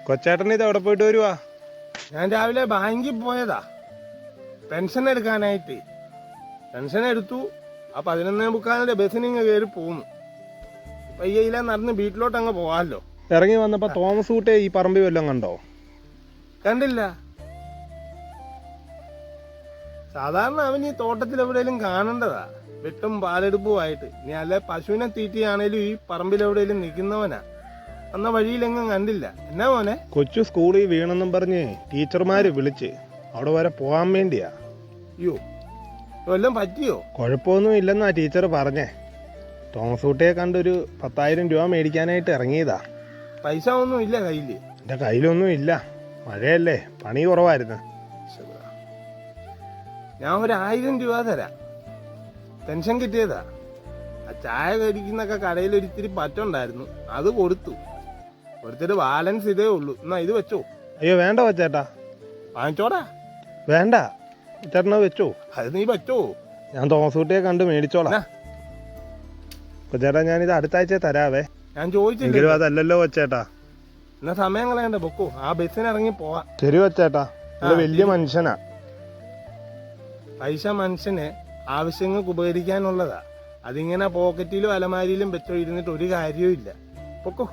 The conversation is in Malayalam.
കൊച്ചേട്ടൻ ഇത് എവിടെ പോയിട്ട് വരുവാ? ഞാൻ രാവിലെ ബാങ്കിൽ പോയതാ പെൻഷൻ എടുക്കാനായിട്ട്. പെൻഷൻ എടുത്തു. ആ 11:45 ബസ്സിന് ഇങ്ങ് കയറി പോന്നു. പയ്യയില നടന്ന് വീട്ടിലോട്ട് അങ്ങ് പോവാമല്ലോ. ഇറങ്ങി വന്നപ്പോ തോമസ് കുട്ടിയെ ഈ പറമ്പിൽ വല്ലതും കണ്ടോ? കണ്ടില്ല. സാധാരണ അവൻ ഈ തോട്ടത്തിൽ എവിടെയെങ്കിലും കാണേണ്ടതാ, വെട്ടും പാലെടുപ്പുമായിട്ട്. ഇനി അല്ലെ പശുവിനെ തീറ്റിയാണേലും ഈ പറമ്പിൽ എവിടെയെങ്കിലും നിൽക്കുന്നവനാ. അന്ന വഴിയിലെങ്ങും കണ്ടില്ല. എന്നാ മോനെ? കൊച്ചു സ്കൂളിൽ വീണെന്നും പറഞ്ഞ് ടീച്ചർമാര് വിളിച്ച് അവിടെ വരെ പോകാൻ വേണ്ടിയാ. അയ്യോ, വല്ലതും പറ്റിയോ? കുഴപ്പമൊന്നും ഇല്ലെന്നാ ടീച്ചർ പറഞ്ഞേ. തോമസ് കുട്ടിയെ കണ്ടൊരു 10,000 രൂപ മേടിക്കാനായിട്ട് ഇറങ്ങിയതാ. പൈസ ഒന്നും ഇല്ല കയ്യില്? എന്റെ കയ്യിലൊന്നും ഇല്ല, മഴയല്ലേ, പണി കുറവായിരുന്നു. ഞാൻ 1,000 രൂപ തരാം. പെൻഷൻ കിട്ടിയതാ. ആ ചായ കഴിക്കുന്നൊക്കെ കടയിൽ ഒരിത്തിരി പറ്റുണ്ടായിരുന്നു, അത് കൊടുത്തു. കൊടുത്തിട്ട് ബാലൻസ് ഇതേ ഉള്ളൂ. എന്നാ ഇത് വെച്ചോ. അയ്യോ വേണ്ട കൊച്ചേട്ടാ. വാങ്ങിച്ചോടാ. വേണ്ട ചേട്ടനെ വെച്ചോ. അത് നീ വെച്ചോ. ഞാൻ തോമസ് കുട്ടിയെ കണ്ട് മേടിച്ചോളാം. കൊച്ചേട്ടാ ഞാനിത് അടുത്ത ആഴ്ച തരാവേ. ഞാൻ ചോദിച്ചില്ല. എങ്കിലും അതല്ലല്ലോ കൊച്ചേട്ടാ. എന്നാ സമയം കളയണ്ട, പൊക്കോ. ആ ബസ്സിന് ഇറങ്ങി പോവാ. ശരി കൊച്ചേട്ടാ, വലിയ മനുഷ്യനാ. പൈസ മനുഷ്യന് ആവശ്യങ്ങൾക്ക് ഉപകരിക്കാനുള്ളതാ. അതിങ്ങനെ പോക്കറ്റിലും അലമാരിയിലും വെച്ചോ ഇരുന്നിട്ട് ഒരു കാര്യവും ഇല്ല. പൊക്കോ.